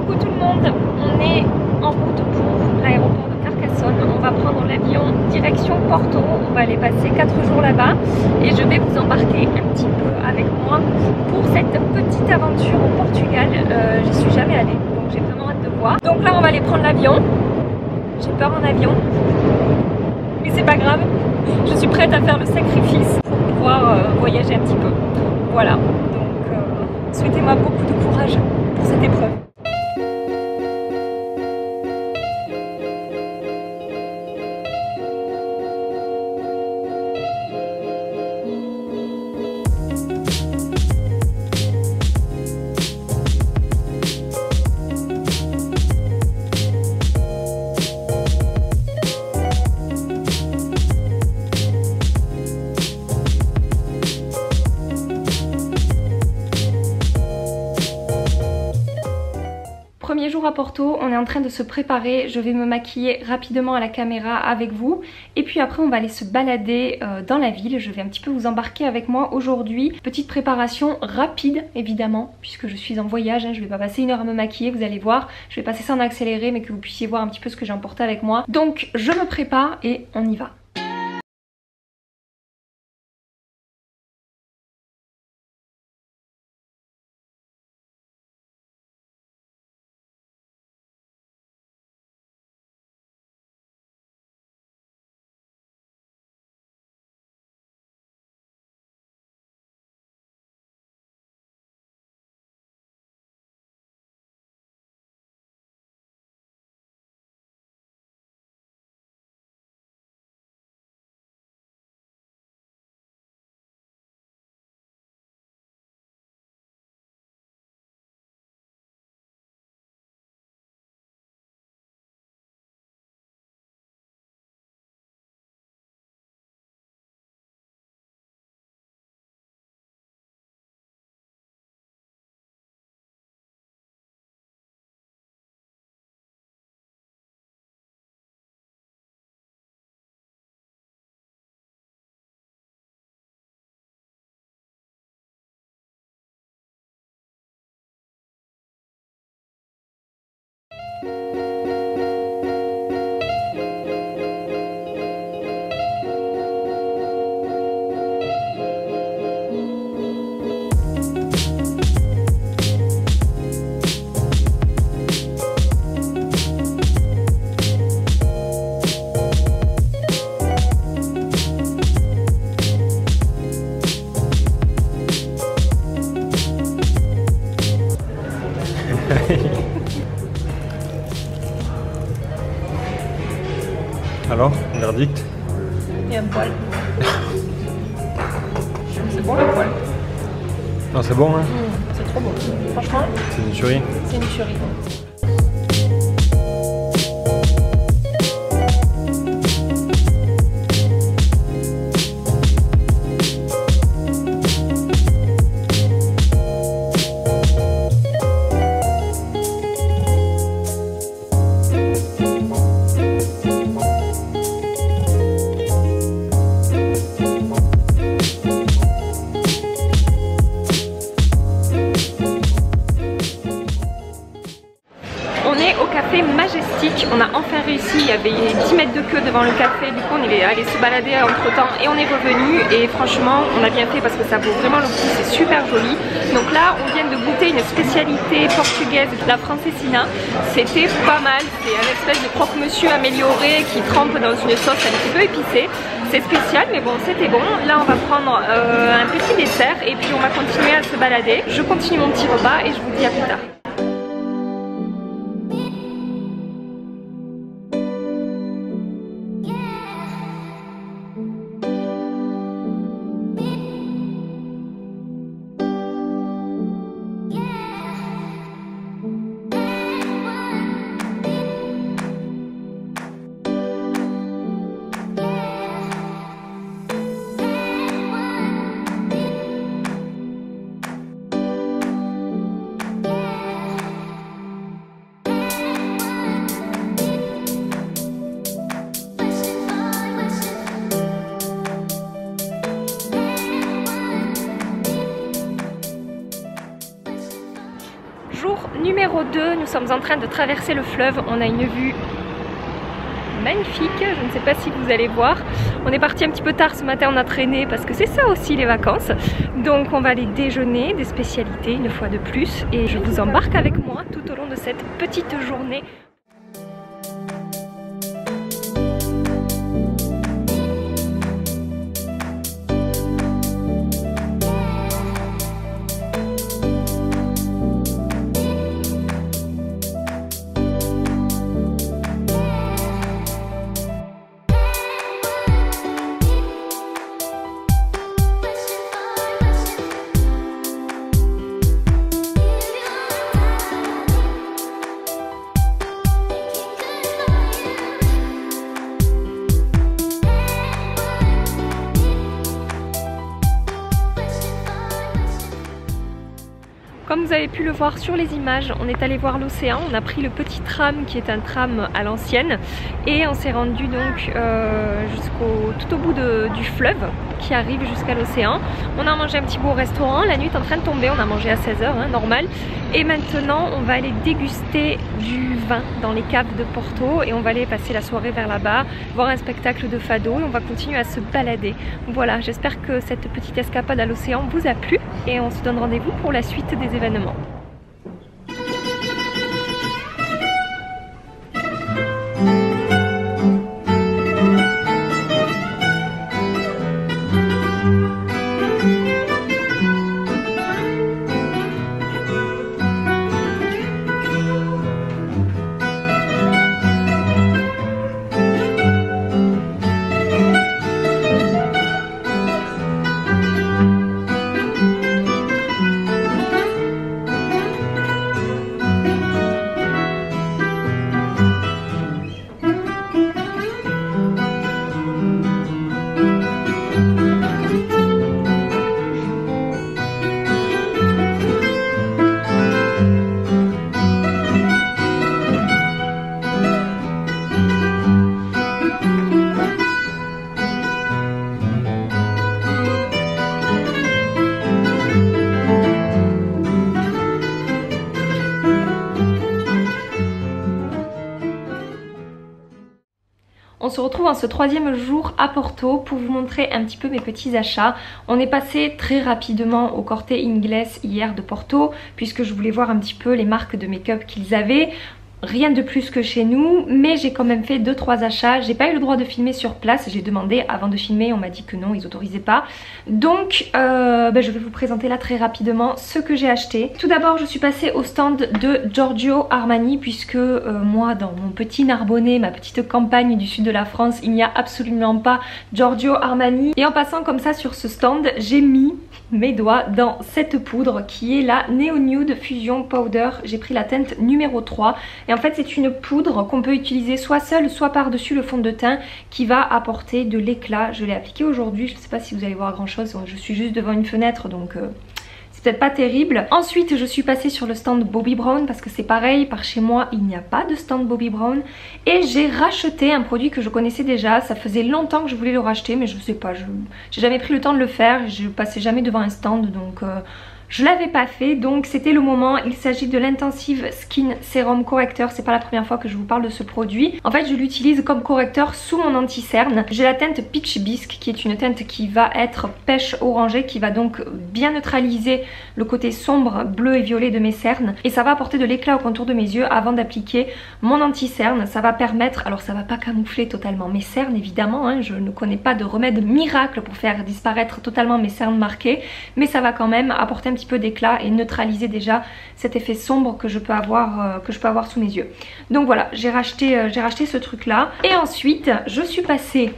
Coucou tout le monde, on est en route pour l'aéroport de Carcassonne. On va prendre l'avion direction Porto, on va aller passer 4 jours là-bas et je vais vous embarquer un petit peu avec moi pour cette petite aventure au Portugal. J'y suis jamais allée, donc j'ai vraiment hâte de voir. Donc là on va aller prendre l'avion, j'ai peur en avion, mais c'est pas grave, je suis prête à faire le sacrifice pour pouvoir voyager un petit peu. Voilà, donc souhaitez-moi beaucoup de courage pour cette épreuve. Premier jour à Porto, on est en train de se préparer, je vais me maquiller rapidement à la caméra avec vous et puis après on va aller se balader dans la ville, je vais un petit peu vous embarquer avec moi aujourd'hui. Petite préparation rapide évidemment puisque je suis en voyage, hein, je vais pas passer 1 heure à me maquiller, vous allez voir, je vais passer ça en accéléré mais que vous puissiez voir un petit peu ce que j'ai emporté avec moi. Donc je me prépare et on y va. Alors, verdict? Il y a un poil. C'est bon le poil. Non, c'est bon, hein? C'est trop bon. Franchement, C'est une tuerie. c'est une tuerie. Majestic, on a enfin réussi, il y avait 10 mètres de queue devant le café, du coup on est allé se balader entre temps et on est revenu et franchement on a bien fait parce que ça vaut vraiment le coup, c'est super joli. Donc là on vient de goûter une spécialité portugaise, la francesina, c'était pas mal, c'est un espèce de croque-monsieur amélioré qui trempe dans une sauce un petit peu épicée. C'est spécial mais bon c'était bon. Là on va prendre un petit dessert et puis on va continuer à se balader. Je continue mon petit repas et je vous dis à plus tard. sommes en train de traverser le fleuve. On a une vue magnifique, je ne sais pas si vous allez voir. On est parti un petit peu tard ce matin, on a traîné parce que c'est ça aussi les vacances. Donc on va aller déjeuner, des spécialités une fois de plus. Et je vous embarque avec moi tout au long de cette petite journée. Comme vous avez pu le voir sur les images, on est allé voir l'océan, on a pris le petit tram qui est un tram à l'ancienne et on s'est rendu donc tout au bout du fleuve qui arrive jusqu'à l'océan. On a mangé un petit bout au restaurant, la nuit est en train de tomber, on a mangé à 16 h, normal. Et maintenant on va aller déguster du vin dans les caves de Porto et on va aller passer la soirée vers là-bas, voir un spectacle de fado et on va continuer à se balader. Voilà, j'espère que cette petite escapade à l'océan vous a plu et on se donne rendez-vous pour la suite des événements. On se retrouve en ce troisième jour à Porto pour vous montrer un petit peu mes petits achats. On est passé très rapidement au Corte Inglés hier de Porto puisque je voulais voir un petit peu les marques de make-up qu'ils avaient. Rien de plus que chez nous, mais j'ai quand même fait 2-3 achats. J'ai pas eu le droit de filmer sur place, j'ai demandé avant de filmer, on m'a dit que non, ils autorisaient pas. Donc je vais vous présenter là très rapidement ce que j'ai acheté. Tout d'abord je suis passée au stand de Giorgio Armani puisque moi dans mon petit Narbonnais, ma petite campagne du sud de la France, il n'y a absolument pas Giorgio Armani. Et en passant comme ça sur ce stand, j'ai mis mes doigts dans cette poudre qui est la Neo Nude Fusion Powder. J'ai pris la teinte numéro 3. Et en fait c'est une poudre qu'on peut utiliser soit seule soit par dessus le fond de teint qui va apporter de l'éclat. Je l'ai appliquée aujourd'hui, je ne sais pas si vous allez voir grand chose, je suis juste devant une fenêtre donc c'est peut-être pas terrible. Ensuite je suis passée sur le stand Bobbi Brown parce que c'est pareil, par chez moi il n'y a pas de stand Bobbi Brown. Et j'ai racheté un produit que je connaissais déjà, ça faisait longtemps que je voulais le racheter mais je sais pas, j'ai jamais pris le temps de le faire, je passais jamais devant un stand donc... je l'avais pas fait, donc c'était le moment. Il s'agit de l'Intensive Skin Serum Correcteur. C'est pas la première fois que je vous parle de ce produit. En fait je l'utilise comme correcteur sous mon anti-cerne. J'ai la teinte Peach Bisque qui est une teinte qui va être pêche orangée, qui va donc bien neutraliser le côté sombre bleu et violet de mes cernes. Et ça va apporter de l'éclat au contour de mes yeux avant d'appliquer mon anti-cerne. Ça va permettre, alors ça va pas camoufler totalement mes cernes évidemment, hein, je ne connais pas de remède miracle pour faire disparaître totalement mes cernes marquées, mais ça va quand même apporter un petit peu d'éclat et neutraliser déjà cet effet sombre que je peux avoir sous mes yeux. Donc voilà, j'ai racheté ce truc là. Et ensuite je suis passée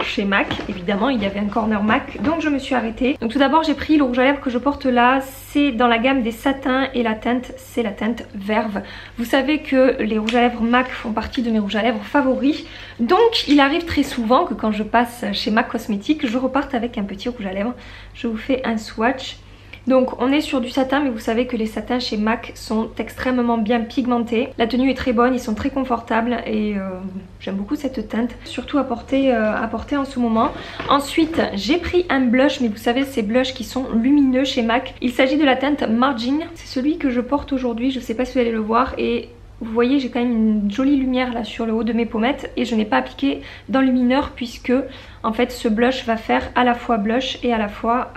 chez MAC, évidemment il y avait un corner MAC donc je me suis arrêtée. Donc tout d'abord j'ai pris le rouge à lèvres que je porte là, c'est dans la gamme des satins et la teinte c'est la teinte Verve. Vous savez que les rouges à lèvres MAC font partie de mes rouges à lèvres favoris, donc il arrive très souvent que quand je passe chez MAC Cosmétiques je reparte avec un petit rouge à lèvres. Je vous fais un swatch. Donc on est sur du satin, mais vous savez que les satins chez MAC sont extrêmement bien pigmentés. La tenue est très bonne, ils sont très confortables et j'aime beaucoup cette teinte, surtout à porter en ce moment. Ensuite j'ai pris un blush, mais vous savez ces blushs qui sont lumineux chez MAC. Il s'agit de la teinte Margin, c'est celui que je porte aujourd'hui, je sais pas si vous allez le voir, et vous voyez j'ai quand même une jolie lumière là sur le haut de mes pommettes et je n'ai pas appliqué d'enlumineur puisque en fait ce blush va faire à la fois blush et à la fois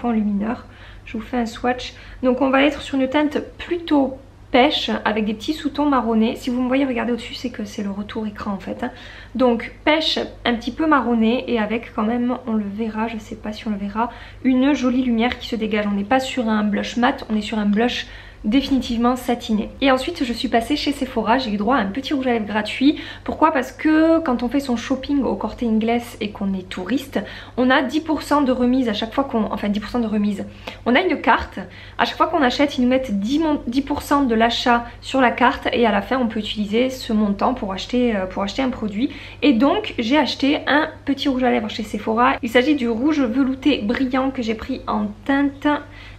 enlumineur. Je vous fais un swatch. Donc on va être sur une teinte plutôt pêche avec des petits sous-tons marronnés. Si vous me voyez regarder au-dessus, c'est que c'est le retour écran en fait. Donc pêche un petit peu marronné et avec quand même, on le verra, je sais pas si on le verra, une jolie lumière qui se dégage. On n'est pas sur un blush mat, on est sur un blush définitivement satiné. Et ensuite je suis passée chez Sephora, j'ai eu droit à un petit rouge à lèvres gratuit. Pourquoi? Parce que quand on fait son shopping au Corte Inglés et qu'on est touriste, on a 10% de remise à chaque fois qu'on... Enfin 10% de remise. On a une carte, à chaque fois qu'on achète ils nous mettent 10% de l'achat sur la carte et à la fin on peut utiliser ce montant pour acheter un produit. Et donc j'ai acheté un petit rouge à lèvres chez Sephora. Il s'agit du rouge velouté brillant que j'ai pris en teinte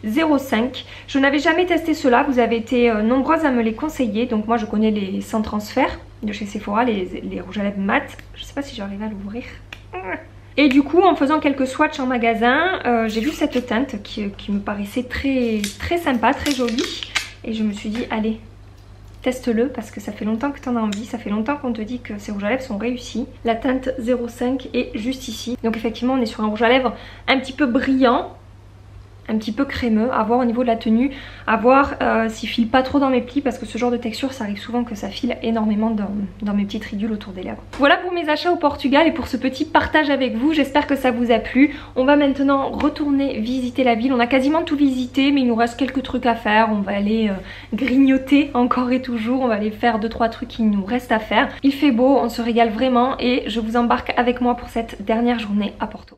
05. Je n'avais jamais testé cela, vous avez été nombreuses à me les conseiller. Donc moi je connais les sans transfert de chez Sephora, les rouges à lèvres mat. Je sais pas si j'arrive à l'ouvrir. Et du coup en faisant quelques swatchs en magasin, j'ai vu cette teinte qui me paraissait très sympa, très jolie. Et je me suis dit allez, teste-le parce que ça fait longtemps que tu en as envie, ça fait longtemps qu'on te dit que ces rouges à lèvres sont réussis. La teinte 05 est juste ici. Donc effectivement on est sur un rouge à lèvres un petit peu brillant, un petit peu crémeux, à voir au niveau de la tenue, à voir s'il file pas trop dans mes plis parce que ce genre de texture ça arrive souvent que ça file énormément dans mes petites ridules autour des lèvres. Voilà pour mes achats au Portugal et pour ce petit partage avec vous, j'espère que ça vous a plu. On va maintenant retourner visiter la ville, on a quasiment tout visité mais il nous reste quelques trucs à faire, on va aller grignoter encore et toujours, on va aller faire 2-3 trucs qui nous restent à faire. Il fait beau, on se régale vraiment et je vous embarque avec moi pour cette dernière journée à Porto.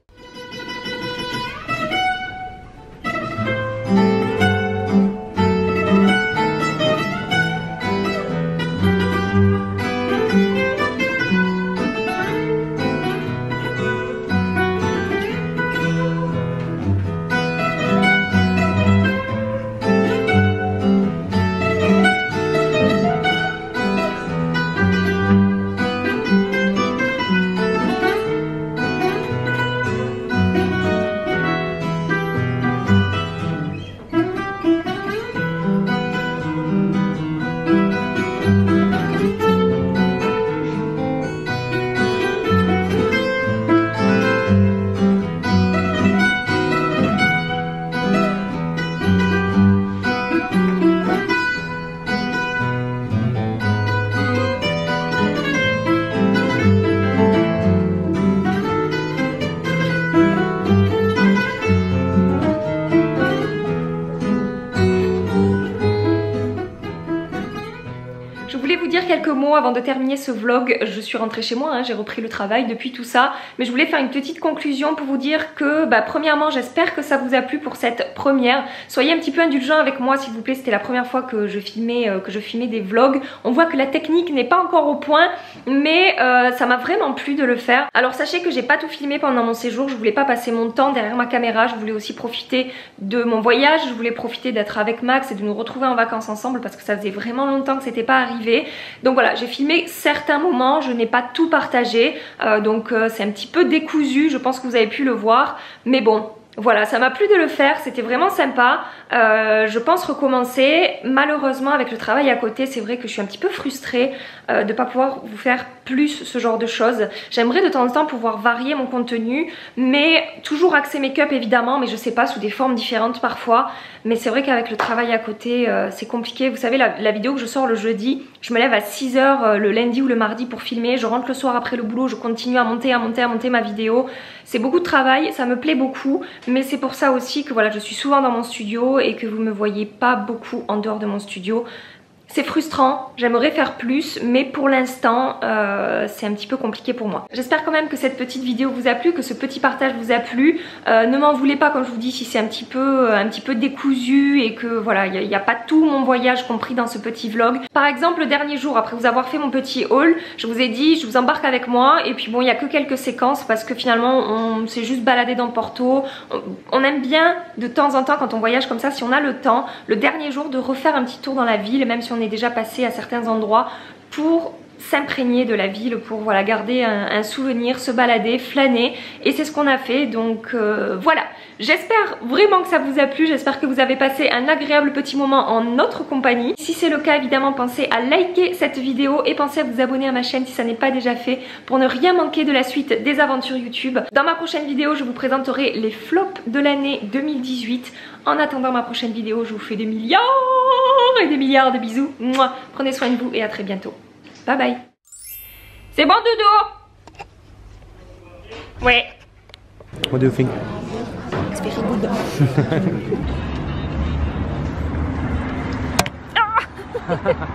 Quelques mots avant de terminer ce vlog. Je suis rentrée chez moi, hein, j'ai repris le travail depuis tout ça, mais je voulais faire une petite conclusion pour vous dire que premièrement j'espère que ça vous a plu pour cette première. Soyez un petit peu indulgents avec moi s'il vous plaît, c'était la première fois que je filmais des vlogs. On voit que la technique n'est pas encore au point, mais ça m'a vraiment plu de le faire. Alors sachez que j'ai pas tout filmé pendant mon séjour, je voulais pas passer mon temps derrière ma caméra, je voulais aussi profiter de mon voyage, je voulais profiter d'être avec Max et de nous retrouver en vacances ensemble parce que ça faisait vraiment longtemps que c'était pas arrivé. Donc voilà, j'ai filmé certains moments, je n'ai pas tout partagé, donc c'est un petit peu décousu, je pense que vous avez pu le voir, mais bon, voilà, ça m'a plu de le faire, c'était vraiment sympa. Je pense recommencer. Malheureusement avec le travail à côté, c'est vrai que je suis un petit peu frustrée de ne pas pouvoir vous faire plus ce genre de choses. J'aimerais de temps en temps pouvoir varier mon contenu, mais toujours axé make-up évidemment, mais je sais pas, sous des formes différentes parfois. Mais c'est vrai qu'avec le travail à côté, c'est compliqué. Vous savez, la vidéo que je sors le jeudi, je me lève à 6 h le lundi ou le mardi pour filmer. Je rentre le soir après le boulot, je continue à monter ma vidéo. C'est beaucoup de travail, ça me plaît beaucoup, mais c'est pour ça aussi que voilà, je suis souvent dans mon studio et que vous me voyez pas beaucoup en dehors de mon studio. C'est frustrant, j'aimerais faire plus, mais pour l'instant c'est un petit peu compliqué pour moi. J'espère quand même que cette petite vidéo vous a plu, que ce petit partage vous a plu. Ne m'en voulez pas, comme je vous dis, si c'est un petit peu décousu et que voilà, il n'y a pas tout mon voyage compris dans ce petit vlog. Par exemple, le dernier jour, après vous avoir fait mon petit haul, je vous ai dit je vous embarque avec moi, et puis bon, il n'y a que quelques séquences parce que finalement on s'est juste baladé dans Porto. On aime bien de temps en temps, quand on voyage comme ça, si on a le temps, le dernier jour, de refaire un petit tour dans la ville, même si on est déjà passé à certains endroits, pour s'imprégner de la ville, pour voilà, garder un souvenir, se balader, flâner, et c'est ce qu'on a fait. Donc voilà, j'espère vraiment que ça vous a plu, j'espère que vous avez passé un agréable petit moment en notre compagnie. Si c'est le cas, évidemment pensez à liker cette vidéo et pensez à vous abonner à ma chaîne si ça n'est pas déjà fait, pour ne rien manquer de la suite des aventures YouTube. Dans ma prochaine vidéo, je vous présenterai les flops de l'année 2018. En attendant ma prochaine vidéo, je vous fais des milliards et des milliards de bisous. Mouah. Prenez soin de vous et à très bientôt. Bye bye. C'est bon, dodo? Ouais. What do you think? It's very good. Ah